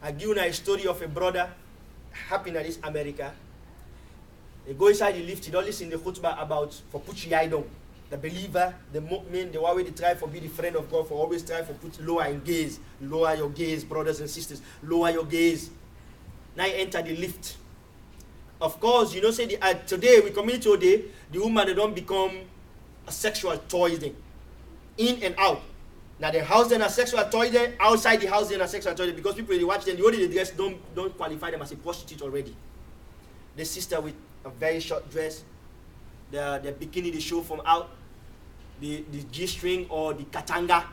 I give you a story of a brother happening in this America. They go inside the lift, he don't listen to the khutbah about for put your eye down. The believer, the mu'min, the one way they try for be the friend of God, for always try for put lower in gaze. Lower your gaze, brothers and sisters. Lower your gaze. Now you enter the lift. Of course, you know, say today, we community today, the woman, they don't become a sexual toy thing. In and out. Now the house then a sexual toy there, outside the house then a sexual toy there, because people they watch them, the way they dress don't qualify them as a prostitute already. The sister with a very short dress, the bikini they show from out, the G-string or the katanga,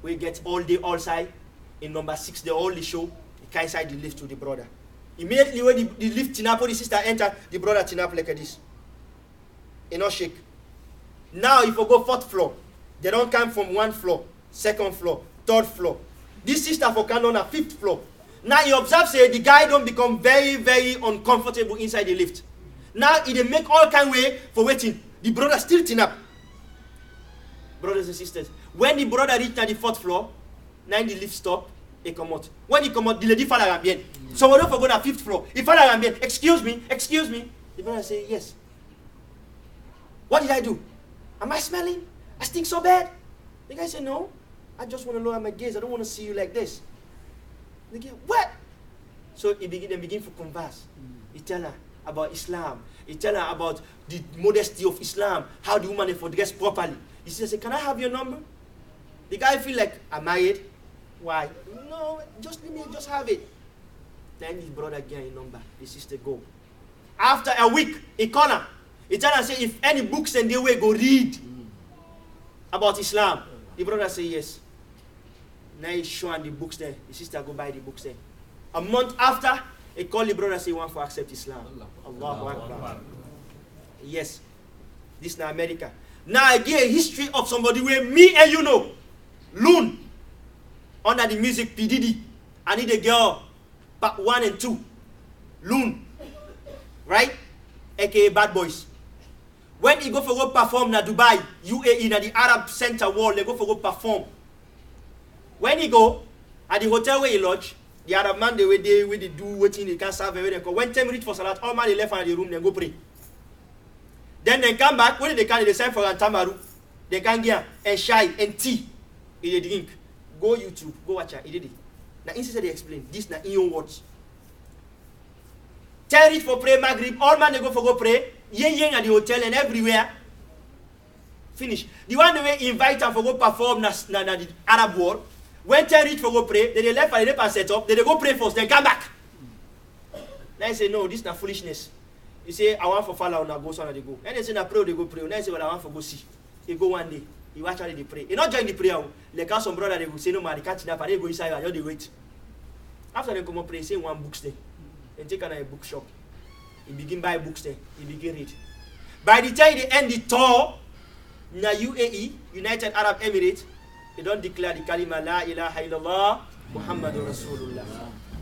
we get all day all side. In number 6, they all show the guy inside the lift to the brother. Immediately when the lift tinapo, the sister enter, the brother tinap like this. You know, shake. Now if you go 4th floor, they don't come from 1 floor, 2nd floor, 3rd floor. This sister for come on a 5th floor. Now you observe say the guy don't become very, very uncomfortable inside the lift. Now he make all kind way for waiting. The brother still tin up. Brothers and sisters, when the brother reach the 4th floor, now the lift stop, he come out. When he come out, the lady fall around bien. So we don't go to 5th floor. He fall around bien. Excuse me. The brother say yes. What did I do? Am I smelling? I stink so bad. The guy said, no, I just want to lower my gaze. I don't want to see you like this. The guy, what? So they begin to converse. He tell her about Islam. He tell her about the modesty of Islam, how the woman is dressed properly. He says, can I have your number? The guy feel like, I'm married. Why? No, just let me just have it. Then his brother get a number. The sister go. After a week, he call her. He tell her, say, if any books and they way go read about Islam. The brother say yes. Now he's showing the books there. The sister go buy the books there. A month after, he call the brother say he want to accept Islam. Allahu Akbar. Yes. This is America. Now I give a history of somebody where me and you know. Loon. Under the music P. Diddy. I need a girl. Part 1 and 2. Loon. Right? AKA Bad Boys. When he go for go perform na Dubai, UAE, na the Arab Center World, they go for go perform. When he go, at the hotel where he lodge, the Arab man, where they do waiting, they can't serve everything. When time reach for Salat, all man they left out of the room, they go pray. Then they come back, when they can, they sign for Antamaru. They can get and shy and tea. They drink. Go YouTube, go watch it. He did it. Now, instead they explain, this na in your words. Tell it for pray Maghrib, all man they go for go pray. Yen at the hotel and everywhere. Finish. The one they invite them for go perform na the Arab world. When they reach for go pray, they left and they set up, they go pray first, then come back. Now I say, no, this is not foolishness. You say, I want for follow now go so now they go. And they say, na pray, they go pray. Now I say, well, I want for go see. They go one day. You watch how they pray. You not join the prayer. Like how some brother they go say, no man, they can't snap, and they go inside and they wait. After they come up pray, say one books there. Then take a bookshop. He begin buy books there. He begin read. By the time they end the tour, na UAE, United Arab Emirates, they don't declare the kalima la ilaha illallah Muhammadur Rasulullah.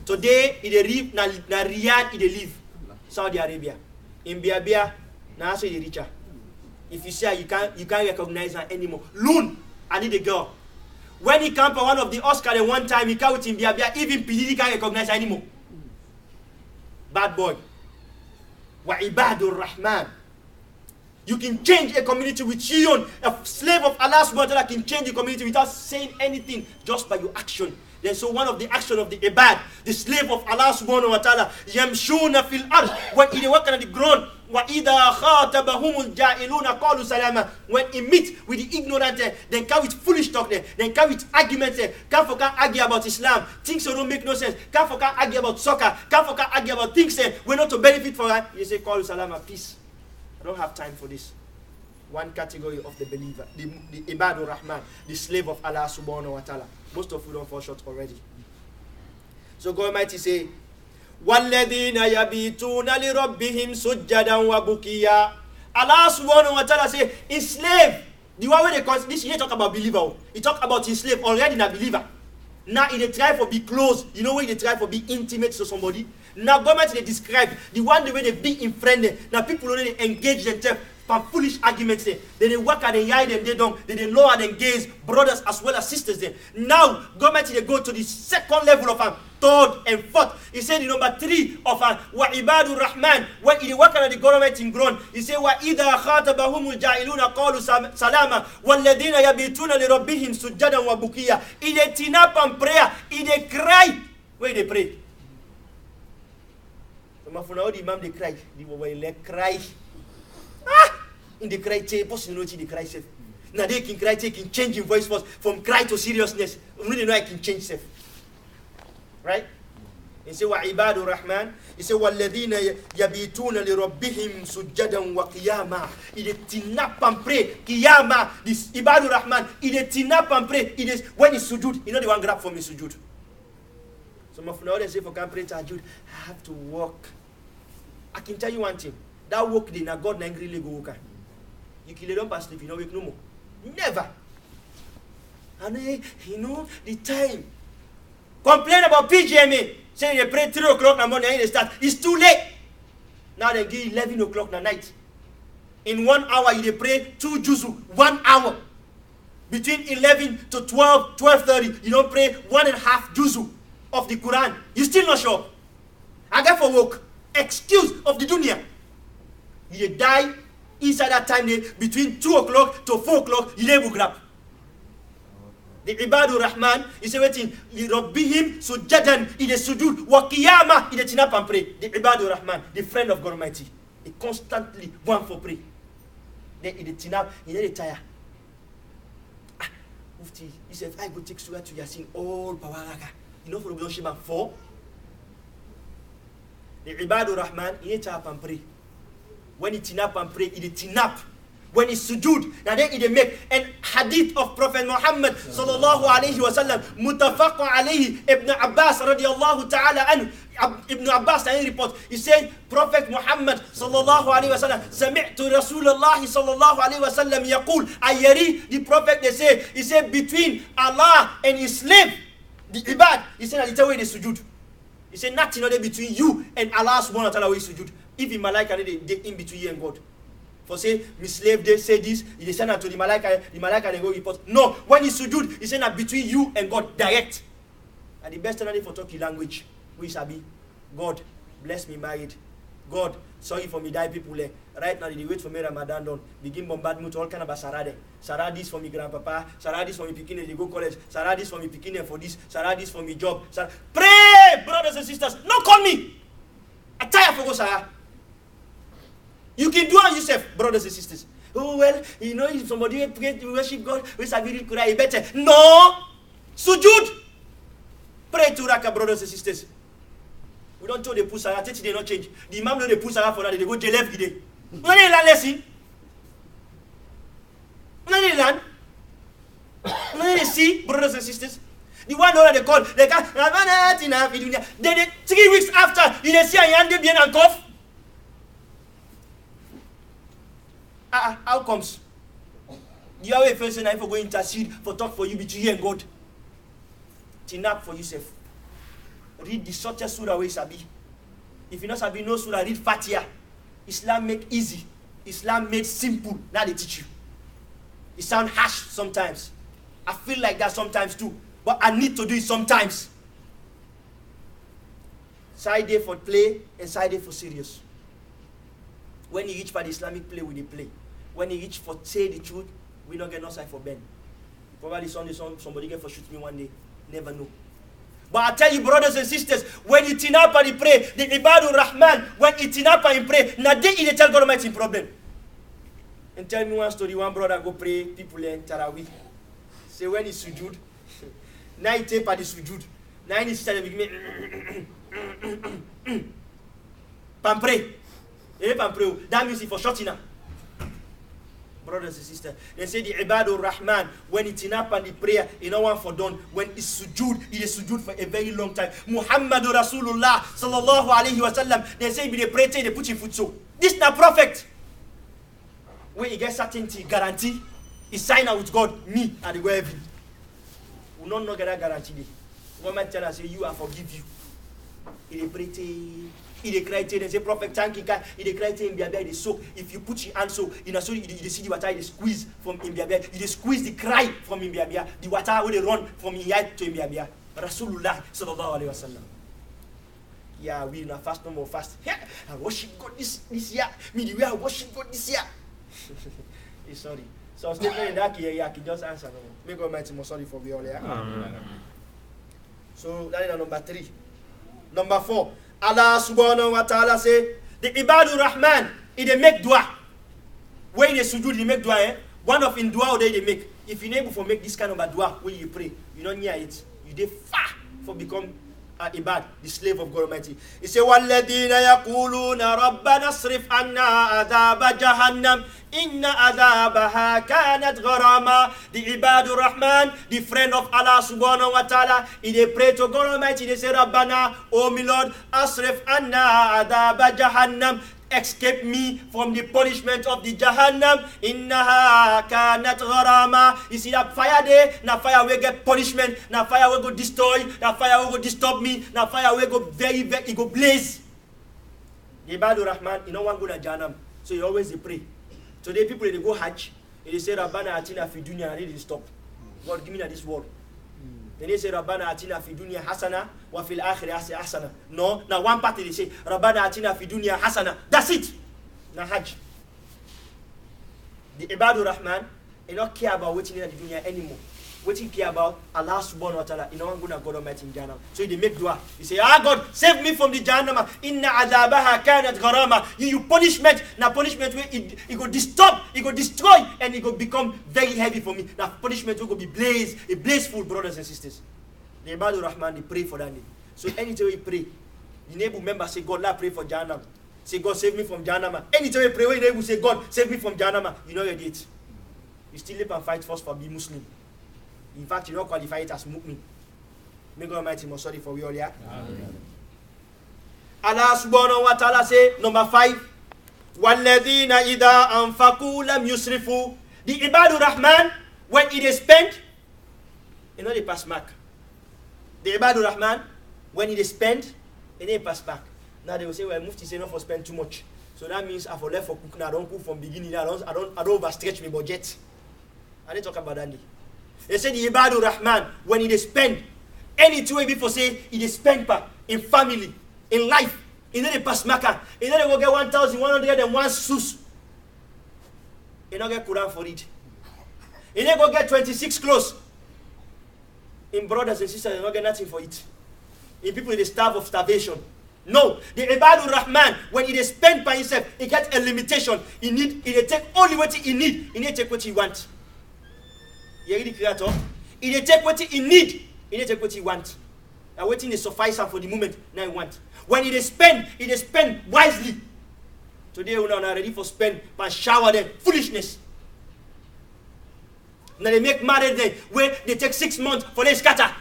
Today, they live na Riyadh, they live Saudi Arabia. In Biabia, na also they richer. If you say you can't recognize her anymore. Loon, I need a girl. When he come for one of the Oscar one time, he come with him Biabia, even PDD can't recognize her anymore. Bad boy. Wa ibadur Rahman. You can change a community with Shion. A slave of Allah subhanahu wa ta'ala can change the community without saying anything, just by your action. Then so one of the action of the ibad, the slave of Allah subhanahu wa ta'ala, yamshuna fil ard, when he walk on the ground, wa idha khatabahumul ja'iluna qalu salama, when he meet with the ignorant, then come with foolish talk there, then come with arguments there, come for can argue about Islam, things that don't make no sense, come for can argue about soccer, come for can argue about things there, we're not to benefit for that. You say qalu salama, peace. I don't have time for this. One category of the believer, the Ibadur Rahman, the slave of Allah subhanahu wa ta'ala. Most of you don't fall short already. So God Almighty say, وَالَّذِينَ يَبِيتُونَ لِرَبِّهِمْ سُجَّدًا وَبُكِيًّا. Allah subhanahu wa ta'ala say, enslave. The one where they call this, he talk about believer. He talk about enslave already not believer. Now he try for be close. You know when they try for be intimate to somebody. Now government they describe the one the way they be in friend. Now people only engage themselves for foolish arguments there. They work and they hide them, they don't. They lower and gaze brothers as well as sisters there. Now government they go to the second level of third, and fourth. He said the number 3 of wa ibadur rahman, when he work at the government in grown, he said wa idha khatabahumul ja'iluna qalu salama walladhina yabituna li rabbihim sujadan wa bukiya. He dey tinap and prayer, he dey cry. Where they pray? Some of the imam they cry, they cry. In the cry, person know the cry self. Now they can cry, they can change in voice first from cry to seriousness. Really know I can change self. Right? He say wa ibadur rahman. He say walladhina yabituna li rabbihim sujadan wa qiyama. He dey tinap and pray. Qiyama. This ibadur rahman. He dey tinap and pray. It is when he sujud. You know the one grab from his sujud. Some of them say for can pray tahajjud, I have to walk. I can tell you one thing. That work day, now God angry go work. You kill it up and sleep, you know wake no more. Never. And you know the time. Complain about PGMA. Say they pray 3 o'clock in the morning and they start. It's too late. Now they give 11 o'clock in the night. In 1 hour, you pray 2 juzu. 1 hour. Between 11 to 12, 12:30, you don't pray 1.5 juzu of the Quran. You still not sure. I got for work. Excuse of the dunya. You die inside that time there, between 2 o'clock to 4 o'clock, you never grab. The Ibadur Rahman is waiting. Rabbihim sujadan in the sujud wa qiyamah in the tinap and pray. The Ibadur Rahman, the friend of God Almighty, he constantly want for pray. Then in the tinap, he never tire. Mufti, he said, I go take surah to Yasin all power. You know for the Shema 4. The Ibadur Rahman, he never tire and pray. When he tinap and pray, he tinap. When he sujud, now then he make an hadith of Prophet Muhammad sallallahu alayhi wa sallam, mutafaq alayhi, Ibn Abbas radiallahu ta'ala anhu. Ibn Abbas report, he said, Prophet Muhammad sallallahu alayhi wa sallam, sami'tu Rasulullah sallallahu alayhi wa sallam yaqul, ayari, the Prophet they say, he said, between Allah and his slave, the ibad, he said, it's away the sujud. He said, nothing other between you and Allah subhanahu wa ta'ala is sujud. If in Malaika, they in between you and God. For say, my slave, they say this, they send it to the Malaika, they go report. No, when he sujud, he send that between you and God, direct. And the best thing for talking language, we shall be, God, bless me married. God, sorry for me die people there. Right now, they wait for me Ramadan done. Begin bombardment to all kind of sarade. Sarah this for me grandpapa, Sarah this for me picking they go college, Sarah this for me picking for this, Sarah this for me job. Sarah. Pray, brothers and sisters, no call me. I tire for go Sarah. You can do it yourself, brothers and sisters. Oh, well, you know, if somebody pray to worship God, we shall be Quran better. No! Sujud! Pray to Raka, brothers and sisters. We don't tell the Pusara, they not change. The Imam know the Pusara for that, they go jail every day. When they learn lesson, when they learn, when they see, brothers and sisters, the one that they call, they can, then 3 weeks after, you see a yande bien and cough. How comes? You have a first night for going to intercede for talk for you between you and God. Tinap for yourself. Read the shortest surah way sabi. If you not sabi no surah, read Fatiha. Islam make easy. Islam made simple. Now they teach you. It sound harsh sometimes. I feel like that sometimes too. But I need to do it sometimes. Side day for play and side day for serious. When you reach for the Islamic play, we dey play. When you reach for say the truth, we don't get no side for Ben. Probably Sunday, somebody get for shoot me one day. Never know. But I tell you, brothers and sisters, when you tin up and pray, the Ibadur Rahman, when you tin up and pray, now they tell God Almighty problem. And tell me one story, one brother go pray, people in Tarawih. Say when he sujud, now he tape at the sujud. Now he started with me. Pam pray. That means for shorting now. Brothers and sisters, they say the Ibadur Rahman, when it's in up and the prayer, you know one for done. When it's sujud, it is sujud for a very long time. Muhammadur Rasulullah sallallahu alayhi wa sallam, they say they pray, they put your foot so. This is not perfect. When you get certainty, guarantee, he sign out with God, me, and they go heaven. We don't get that guarantee. One man tell us, say, you, I forgive you. He pray, he cry and say, Prophet, thank you, he cry in Biabia, they soak. If you put your hand so, in a so, you see the water, you squeeze from Imbiabia, you squeeze the cry from Imbiabia, the water will run from Iyai to Imbiabia. Rasulullah sallallahu alaihi wasallam. Yeah, we not fast no more fast. Yeah, I worship God this year. Me the way I worship God this year. Sorry. So statement in that year, I can just answer no more. May God Almighty most sorry for we all. Yeah. So that is number 3. Number 4. Allah subhanahu wa ta'ala say the Ibadur Rahman, they make dua. When they sujood, they make dua. One of in dua they make. If you're able to make this kind of a dua when you pray, you don't near it. You dey far for become ibad, the slave of God Almighty. He say, وَالَّذِينَ يَقُولُونَ رَبَّنَا اصْرِفْ عَنَّا عَذَابَ جَهَنَّمَ إِنَّ عَذَابَهَا كَانَتْ غَرَامًا. The Ibadur Rahman, the friend of Allah subhanahu wa ta'ala, they pray to God Almighty. They say, Rabbana, oh my Lord, asrif anna adhaba jahannam. Escape me from the punishment of the Jahannam. Innaha kanat gharama. You see that fire there? Now fire will get punishment. Now fire will go destroy. Now fire will go disturb me. Now fire will go very, it go blaze. The Ibadur Rahman, you know one go to Jahannam. So you always pray. Today people they go Hajj. They say Rabbana atina fi dunya, and they stop. God give me this world. Then they say Rabbana atina fi dunya hasana wa fil akhirati hasana. No, now one party they say Rabbana atina fi dunya hasana. That's it. Now Hajj. The Ibadur Rahman, they don't care about what's in the dunya anymore. What he care about Allah subhanahu wa ta'ala. You know I'm gonna God Almighty in Jahannam. So they make dua. They say, God, save me from the Jahannam. Inna adhabaha kanat gharama. You punishment. Now punishment will it go disturb, it go destroy, and it go become very heavy for me. Now punishment will go be blazeful, brothers and sisters. The Ibadur Rahman, they pray for that day. So anytime we pray, you neighbor member say, God, let pray for Jahannam. Say, God, save me from Jahannam. Anytime we pray, when you say, God, save me from Jahannam, you know you did. You still live and fight first for being Muslim. In fact, you don't qualify it as mu'min. May God Almighty most sorry for we all, yeah? Allah subhanahu wa ta'ala say, number 5, وَالَّذِينَ إِذَا أَنفَقُوا لَمْ يُسْرِفُوا. The Ibadur Rahman, when it is spent, you know they pass back. The Ibadur Rahman, when it is spent, they pass back. Now they will say, well, Mufti say not for spend too much. So that means I for left for cook now. I don't cook from beginning. I don't overstretch my budget. I didn't talk about that. They say the Ibadur Rahman, when it is spent, any two way before say it is spent back in family, in life, in the pass maka, in the go get 1,101 sus. You don't get Quran for it. You don't go get 26 clothes. In brothers and sisters, you don't get nothing for it. In people in the starve of starvation. No, the Ibadur Rahman, when it is spent by himself, it gets a limitation. It take only what he need. He need to take what he wants. You the creator. He take what he need. He take what he wants. And waiting is suffice for the moment. Now he want. When it is spent wisely. Today we are not ready for spend, but shower them foolishness. Now they make marriage there where they take 6 months for they scatter.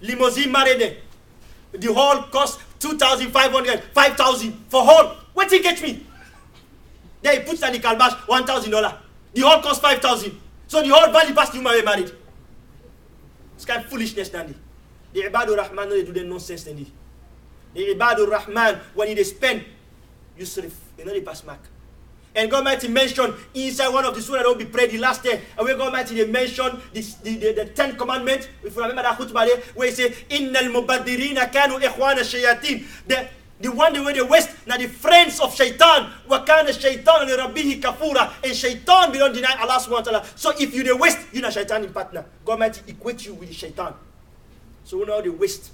Limousine marriage there. The whole cost 2,500, 5,000 for whole. What he get me? Then he puts on the calabash $1,000. The whole cost 5,000. So the whole value past you married. It's kind of foolishness, Dandy. The Ibadur Rahman, they do the nonsense, Dandy. The Ibadur Rahman, when they spend, Yusrif, they know they pass mark. And God Almighty mentioned inside one of the surah that will be prayed the last day. And where God Almighty they mentioned the 10 commandments. If you remember that khutbah there, where he said, Innal mubadirina kanu ikhwana shayatin. The one the way they waste, now the friends of shaitan. Wa kana shaitan li rabbihi kafura. And shaitan will not deny Allah subhanahu wa ta'ala. So if you the waste, you not shaitan in partner. God Almighty equate you with the shaitan. So now they waste.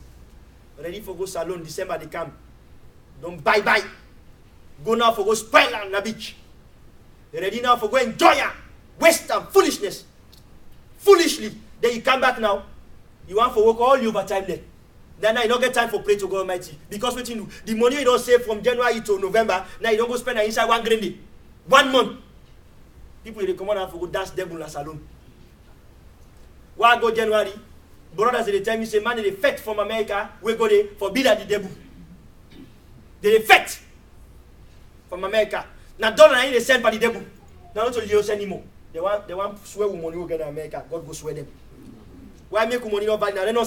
Ready for go salon, December they come. Don't bye. Go now for go spoil on the beach. Ready now for go enjoy it. Waste and foolishness. Foolishly. Then you come back now. You want for work all your overtime there. Then now you don't get time for pray to God Almighty. Because what you do, the money you don't save from January to November, now you don't go spend inside 1 grand. 1 month. People they come on and for go dance devil in a salon. Why go January? Brothers they tell me say man they fete from America, we go there for bill at the devil. They fete from America. Now dollar they send by the devil. Now not to use anymore. They want swear with money we get in America. God go swear them. Why make money not value? Now they not